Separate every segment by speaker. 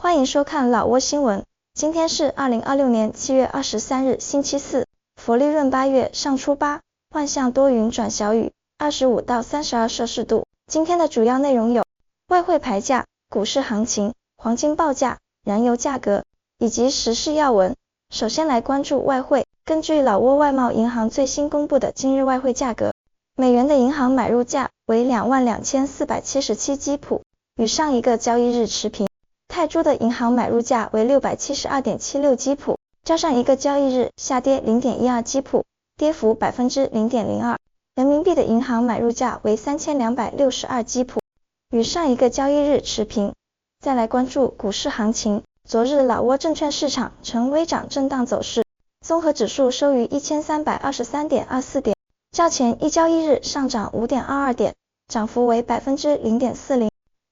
Speaker 1: 欢迎收看老挝新闻。今天是2026年7月23日星期四，佛历闰8月上初八，万象多云转小雨，25到32摄氏度。今天的主要内容有外汇牌价、股市行情、黄金报价、燃油价格以及时事要闻。首先来关注外汇。根据老挝外贸银行最新公布的今日外汇价格，美元的银行买入价为22,477基普，与上一个交易日持平。泰铢的银行买入价为672.76基普，较上一个交易日下跌 0.12 基普，跌幅 0.02%。人民币的银行买入价为3262基普，与上一个交易日持平。再来关注股市行情。昨日老挝证券市场呈微涨震荡走势，综合指数收于 1323.24 点，较前一交易日上涨 5.22 点，涨幅为 0.40%。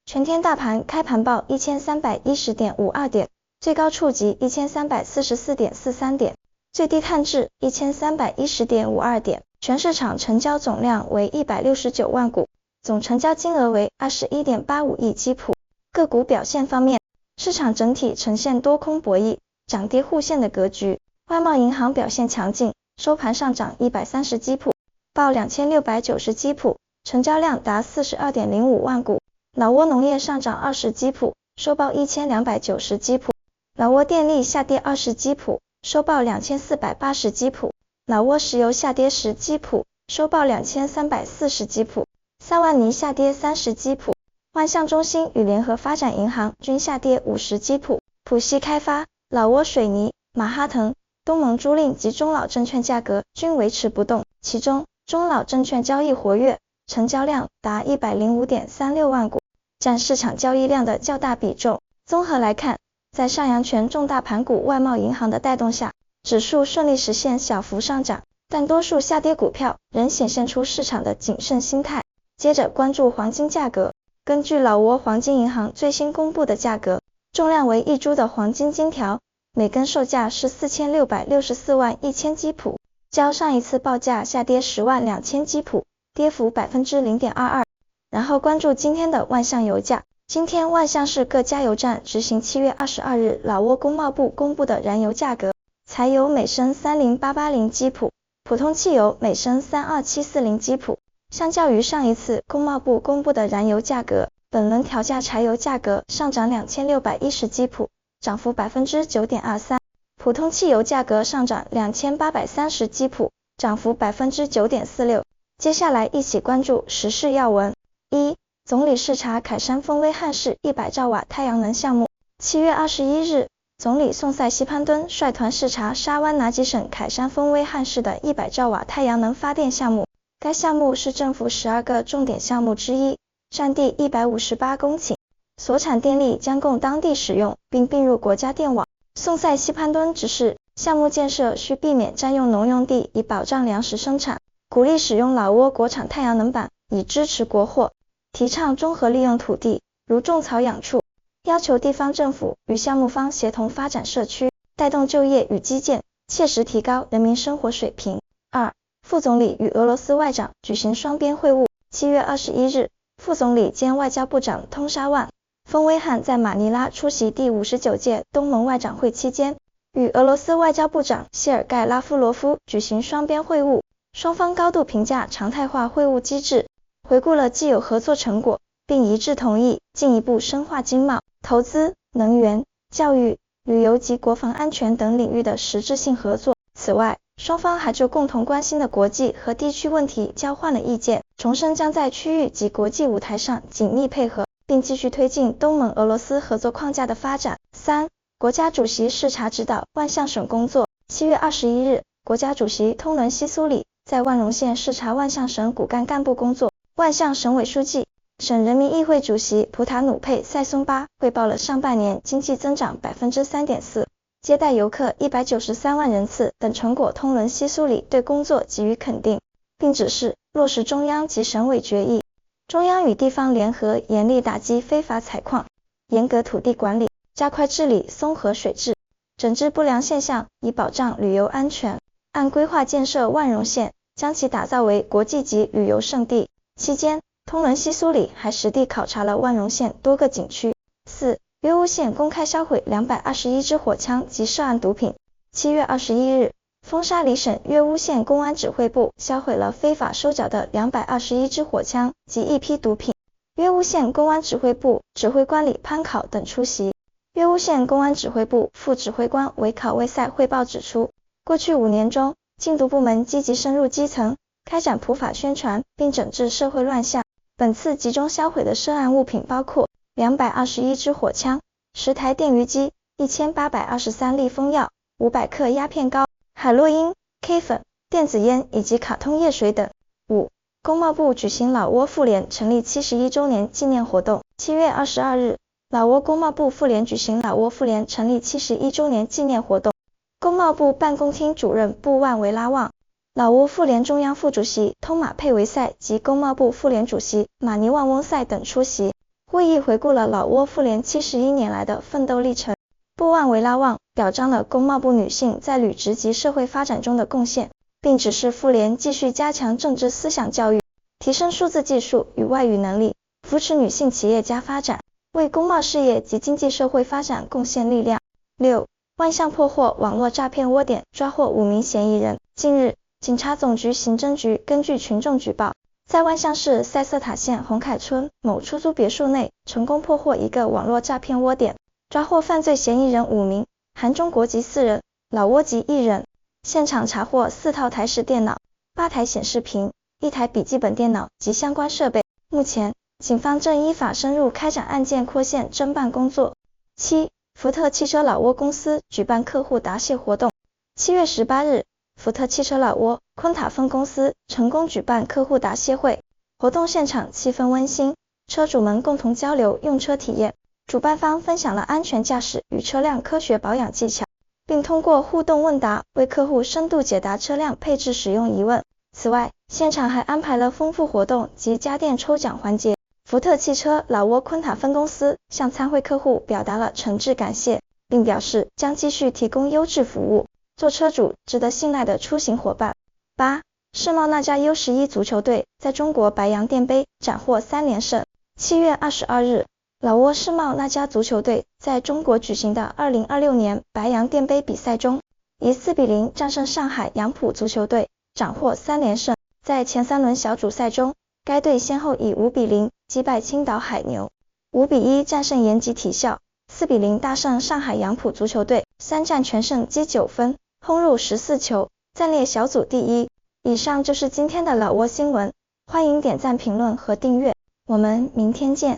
Speaker 1: 全天大盘开盘报 1310.52 点，最高触及 1344.43 点，最低探至 1310.52 点。全市场成交总量为169万股，总成交金额为 21.85 亿基普。个股表现方面，市场整体呈现多空博弈、涨跌互现的格局。外贸银行表现强劲，收盘上涨130基普，报2690基普，成交量达 42.05 万股。老挝农业上涨20基普，收报1290基普。老挝电力下跌20基普，收报2480基普。老挝石油下跌10基普，收报2340基普。萨万尼下跌30基普。万象中心与联合发展银行均下跌50基普。浦西开发、老挝水泥、马哈腾、东盟租赁及中老证券价格均维持不动，其中中老证券交易活跃，成交量达 105.36 万股，占市场交易量的较大比重。综合来看，在上扬权重大盘股外贸银行的带动下，指数顺利实现小幅上涨，但多数下跌股票仍显现出市场的谨慎心态。接着关注黄金价格。根据老挝黄金银行最新公布的价格，重量为1铢的黄金金条，每根售价是4664万1000基普，较上一次报价下跌10万2000基普，跌幅 0.22%。然后关注今天的万象油价。今天万象市各加油站执行7月22日老挝工贸部公布的燃油价格，柴油每升30880基普，普通汽油每升32740基普。相较于上一次工贸部公布的燃油价格，本轮调价柴油价格上涨2610基普，涨幅 9.23%， 普通汽油价格上涨2830基普，涨幅 9.46%。接下来一起关注时事要闻。1. 总理视察凯山峰威汉市100兆瓦太阳能项目。7月21日，总理宋塞西潘敦率团视察沙湾拿吉省凯山峰威汉市的100兆瓦太阳能发电项目。该项目是政府12个重点项目之一，占地158公顷，所产电力将供当地使用，并并入国家电网。宋塞西潘敦指示，项目建设需避免占用农用地，以保障粮食生产，鼓励使用老挝国产太阳能板，以支持国货，提倡综合利用土地，如种草养畜，要求地方政府与项目方协同发展社区，带动就业与基建，切实提高人民生活水平。2. 副总理与俄罗斯外长举行双边会晤。7月21日，副总理兼外交部长通沙万·丰威汉在马尼拉出席第59届东盟外长会期间，与俄罗斯外交部长谢尔盖·拉夫罗夫举行双边会晤，双方高度评价常态化会晤机制，回顾了既有合作成果，并一致同意进一步深化经贸、投资、能源、教育、旅游及国防安全等领域的实质性合作。此外，双方还就共同关心的国际和地区问题交换了意见，重申将在区域及国际舞台上紧密配合，并继续推进东盟俄罗斯合作框架的发展。3. 国家主席视察指导万象省工作。7月21日，国家主席通伦西苏里在万荣县视察万象省骨干干部工作。万象省委书记、省人民议会主席普塔努佩塞松巴汇报了上半年经济增长 3.4%。接待游客193万人次等成果。通伦西苏里对工作给予肯定，并指示落实中央及省委决议，中央与地方联合严厉打击非法采矿，严格土地管理，加快治理松河水质，整治不良现象，以保障旅游安全。按规划建设万荣县，将其打造为国际级旅游胜地。期间，通伦西苏里还实地考察了万荣县多个景区。4. 约乌县公开销毁221支火枪及涉案毒品。7月21日，丰沙里省约乌县公安指挥部销毁了非法收缴的221支火枪及一批毒品。约乌县公安指挥部指挥官李潘考等出席。约乌县公安指挥部副指挥官韦考魏塞汇报指出，过去5年中，禁毒部门积极深入基层，开展普法宣传，并整治社会乱象。本次集中销毁的涉案物品包括221支火枪、10台电鱼机、1823粒封药、500克鸦片膏、海洛因、K 粉、电子烟以及卡通叶水等。5. 工贸部举行老挝妇联成立71周年纪念活动。7月22日，老挝工贸部妇联举行老挝妇联成立71周年纪念活动。工贸部办公厅主任布万维拉旺、老挝妇联中央副主席通马佩维塞及工贸部妇联主席马尼旺翁塞等出席。会议回顾了老挝妇联71年来的奋斗历程。布万维拉旺表彰了工贸部女性在履职及社会发展中的贡献，并指示妇联继续加强政治思想教育，提升数字技术与外语能力，扶持女性企业家发展，为工贸事业及经济社会发展贡献力量。6. 万象破获网络诈骗窝点，抓获5名嫌疑人。近日，警察总局刑侦局根据群众举报，在万象市塞瑟塔县红凯村某出租别墅内成功破获一个网络诈骗窝点，抓获犯罪嫌疑人5名，含中国籍4人，老挝籍1人。现场查获4套台式电脑、8台显示屏、1台笔记本电脑及相关设备。目前，警方正依法深入开展案件扩线侦办工作。7. 福特汽车老挝公司举办客户答谢活动。7月18日，福特汽车老挝昆塔分公司成功举办客户答谢会，活动现场气氛温馨，车主们共同交流用车体验，主办方分享了安全驾驶与车辆科学保养技巧，并通过互动问答为客户深度解答车辆配置使用疑问。此外，现场还安排了丰富活动及家电抽奖环节。福特汽车老挝昆塔分公司向参会客户表达了诚挚感谢，并表示将继续提供优质服务，做车主值得信赖的出行伙伴。8. 世贸那加 U11 足球队在中国白洋淀杯斩获3连胜。7月22日，老挝世贸那加足球队在中国举行的2026年白洋淀杯比赛中，以4-0战胜上海杨浦足球队，斩获3连胜。在前3轮小组赛中，该队先后以5-0击败青岛海牛、5-1战胜延吉体校、4-0大胜上海杨浦足球队，3战全胜积9分，轰入14球，暂列小组第1。以上就是今天的老挝新闻，欢迎点赞、评论和订阅，我们明天见。